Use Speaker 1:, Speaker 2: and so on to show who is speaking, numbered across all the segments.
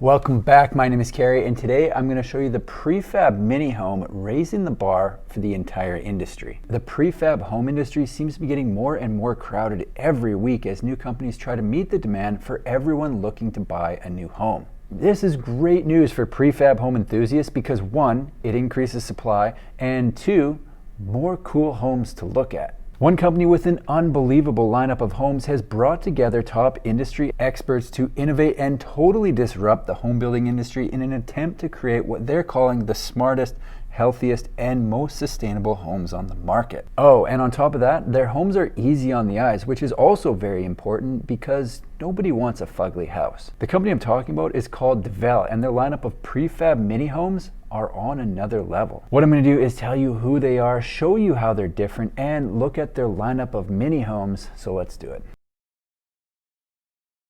Speaker 1: Welcome back, my name is Carey, and today I'm going to show you the prefab mini home raising the bar for the entire industry. The prefab home industry seems to be getting more and more crowded every week as new companies try to meet the demand for everyone looking to buy a new home. This is great news for prefab home enthusiasts because one, it increases supply, and two, more cool homes to look at. One company with an unbelievable lineup of homes has brought together top industry experts to innovate and totally disrupt the home building industry in an attempt to create what they're calling the smartest, healthiest, and most sustainable homes on the market. Oh, and on top of that, their homes are easy on the eyes, which is also very important because nobody wants a fugly house. The company I'm talking about is called Devel, and their lineup of prefab mini homes are on another level. What I'm going to do is tell you who they are, show you how they're different, and look at their lineup of mini homes, so let's do it.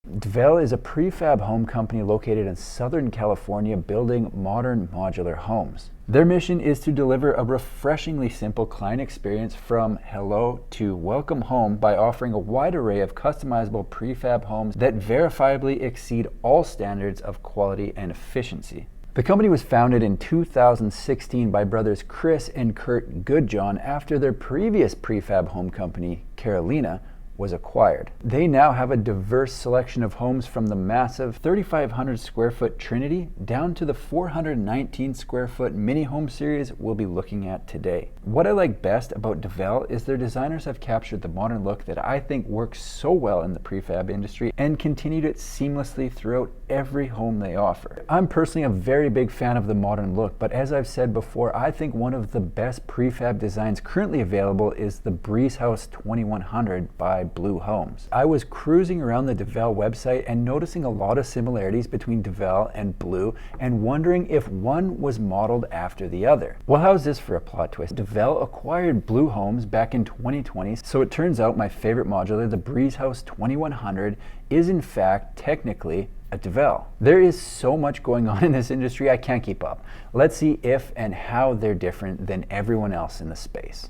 Speaker 1: Devel is a prefab home company located in Southern California building modern modular homes. Their mission is to deliver a refreshingly simple client experience from hello to welcome home by offering a wide array of customizable prefab homes that verifiably exceed all standards of quality and efficiency. The company was founded in 2016 by brothers Chris and Kurt Goodjohn after their previous prefab home company, Carolina, was acquired. They now have a diverse selection of homes from the massive 3,500 square foot Trinity down to the 419 square foot mini home series we'll be looking at today. What I like best about Devel is their designers have captured the modern look that I think works so well in the prefab industry and continued it seamlessly throughout every home they offer. I'm personally a very big fan of the modern look, but as I've said before, I think one of the best prefab designs currently available is the Breeze House 2100 by Blue Homes. I was cruising around the Devel website and noticing a lot of similarities between Devel and Blue and wondering if one was modeled after the other. Well, how's this for a plot twist? Devel acquired Blue Homes back in 2020, so it turns out my favorite modular, the Breeze House 2100, is in fact technically a Devel. There is so much going on in this industry I can't keep up. Let's see if and how they're different than everyone else in the space.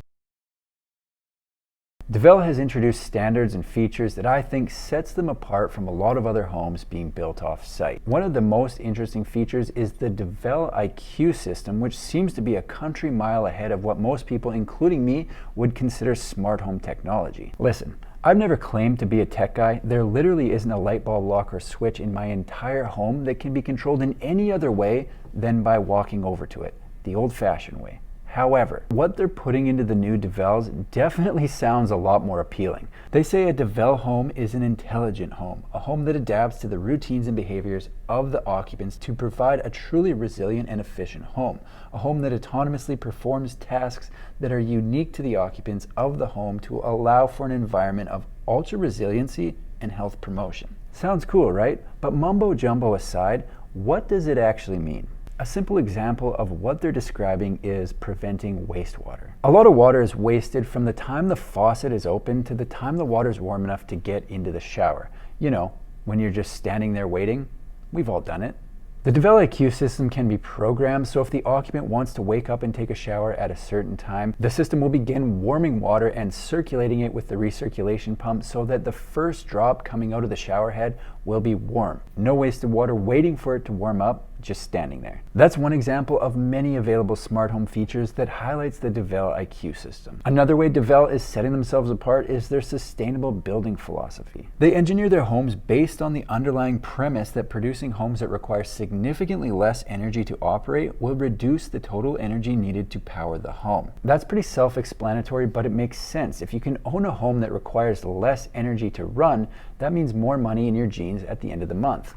Speaker 1: Devel has introduced standards and features that I think sets them apart from a lot of other homes being built off-site. One of the most interesting features is the Devel IQ system, which seems to be a country mile ahead of what most people, including me, would consider smart home technology. Listen, I've never claimed to be a tech guy. There literally isn't a light bulb lock or switch in my entire home that can be controlled in any other way than by walking over to it, the old-fashioned way. However, what they're putting into the new Devels definitely sounds a lot more appealing. They say a Devel home is an intelligent home, a home that adapts to the routines and behaviors of the occupants to provide a truly resilient and efficient home, a home that autonomously performs tasks that are unique to the occupants of the home to allow for an environment of ultra resiliency and health promotion. Sounds cool, right? But mumbo jumbo aside, what does it actually mean? A simple example of what they're describing is preventing wastewater. A lot of water is wasted from the time the faucet is open to the time the water is warm enough to get into the shower. You know, when you're just standing there waiting. We've all done it. The Devel IQ system can be programmed, so if the occupant wants to wake up and take a shower at a certain time, the system will begin warming water and circulating it with the recirculation pump so that the first drop coming out of the shower head will be warm. No wasted water waiting for it to warm up, just standing there. That's one example of many available smart home features that highlights the Devel IQ system. Another way Devel is setting themselves apart is their sustainable building philosophy. They engineer their homes based on the underlying premise that producing homes that require significantly less energy to operate will reduce the total energy needed to power the home. That's pretty self-explanatory, but it makes sense. If you can own a home that requires less energy to run, that means more money in your jeans at the end of the month.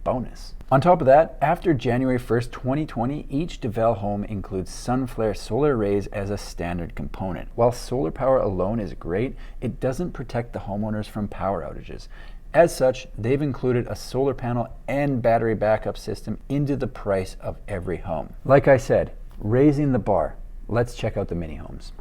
Speaker 1: Bonus. On top of that, after January 1st, 2020, each Devel home includes Sunflare solar arrays as a standard component. While solar power alone is great, it doesn't protect the homeowners from power outages. As such, they've included a solar panel and battery backup system into the price of every home. Like I said, raising the bar. Let's check out the mini homes.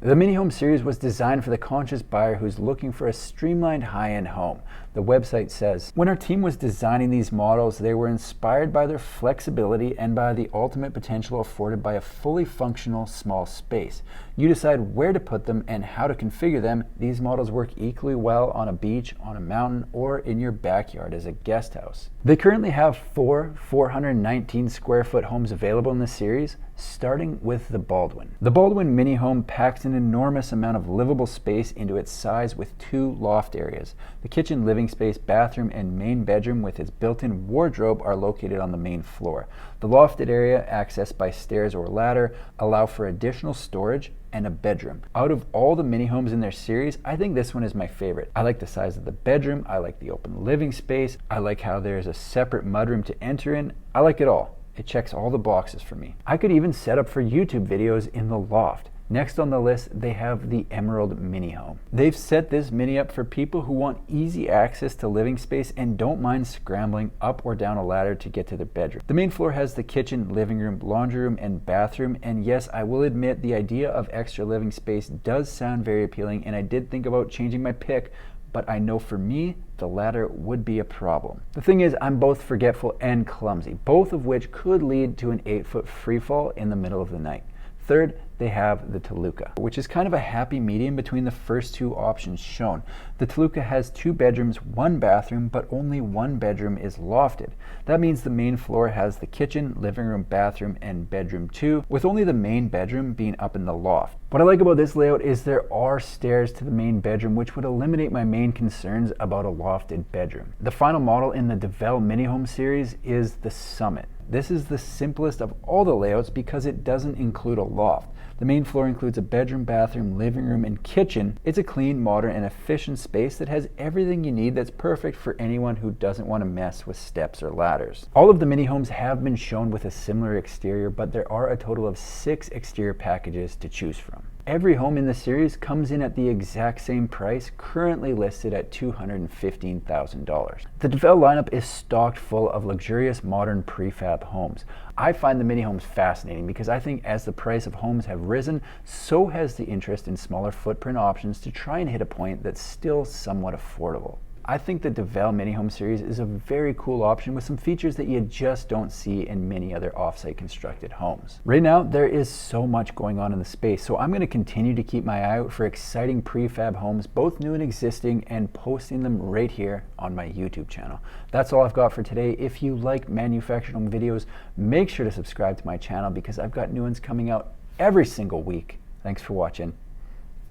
Speaker 1: The mini home series was designed for the conscious buyer who's looking for a streamlined high-end home. The website says, when our team was designing these models, they were inspired by their flexibility and by the ultimate potential afforded by a fully functional small space. You decide where to put them and how to configure them. These models work equally well on a beach, on a mountain, or in your backyard as a guest house. They currently have 419 square foot homes available in the series, starting with the Baldwin. The Baldwin mini home packs an enormous amount of livable space into its size with 2 loft areas. The kitchen, living space, bathroom, and main bedroom with its built-in wardrobe are located on the main floor. The lofted area, accessed by stairs or ladder, allow for additional storage and a bedroom. Out of all the mini homes in their series, I think this one is my favorite. I like the size of the bedroom, I like the open living space, I like how there's a separate mudroom to enter in. I like it all. It checks all the boxes for me. I could even set up for YouTube videos in the loft. Next on the list, they have the Emerald Mini Home. They've set this mini up for people who want easy access to living space and don't mind scrambling up or down a ladder to get to their bedroom. The main floor has the kitchen, living room, laundry room, and bathroom, and yes, I will admit the idea of extra living space does sound very appealing, and I did think about changing my pick, but I know for me, the ladder would be a problem. The thing is, I'm both forgetful and clumsy, both of which could lead to an 8-foot freefall in the middle of the night. Third, they have the Toluca, which is kind of a happy medium between the first 2 options shown. The Toluca has 2 bedrooms, 1 bathroom, but only 1 bedroom is lofted. That means the main floor has the kitchen, living room, bathroom, and bedroom 2, with only the main bedroom being up in the loft. What I like about this layout is there are stairs to the main bedroom, which would eliminate my main concerns about a lofted bedroom. The final model in the DeVel Mini Home series is the Summit. This is the simplest of all the layouts because it doesn't include a loft. The main floor includes a bedroom, bathroom, living room, and kitchen. It's a clean, modern, and efficient space that has everything you need that's perfect for anyone who doesn't want to mess with steps or ladders. All of the mini homes have been shown with a similar exterior, but there are a total of 6 exterior packages to choose from. Every home in the series comes in at the exact same price, currently listed at $215,000. The DeVel lineup is stocked full of luxurious modern prefab homes. I find the mini homes fascinating because I think as the price of homes have risen, so has the interest in smaller footprint options to try and hit a point that's still somewhat affordable. I think the DeVel Mini Home series is a very cool option with some features that you just don't see in many other offsite constructed homes. Right now, there is so much going on in the space, so I'm going to continue to keep my eye out for exciting prefab homes, both new and existing, and posting them right here on my YouTube channel. That's all I've got for today. If you like manufactured home videos, make sure to subscribe to my channel because I've got new ones coming out every single week. Thanks for watching.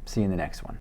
Speaker 1: See you in the next one.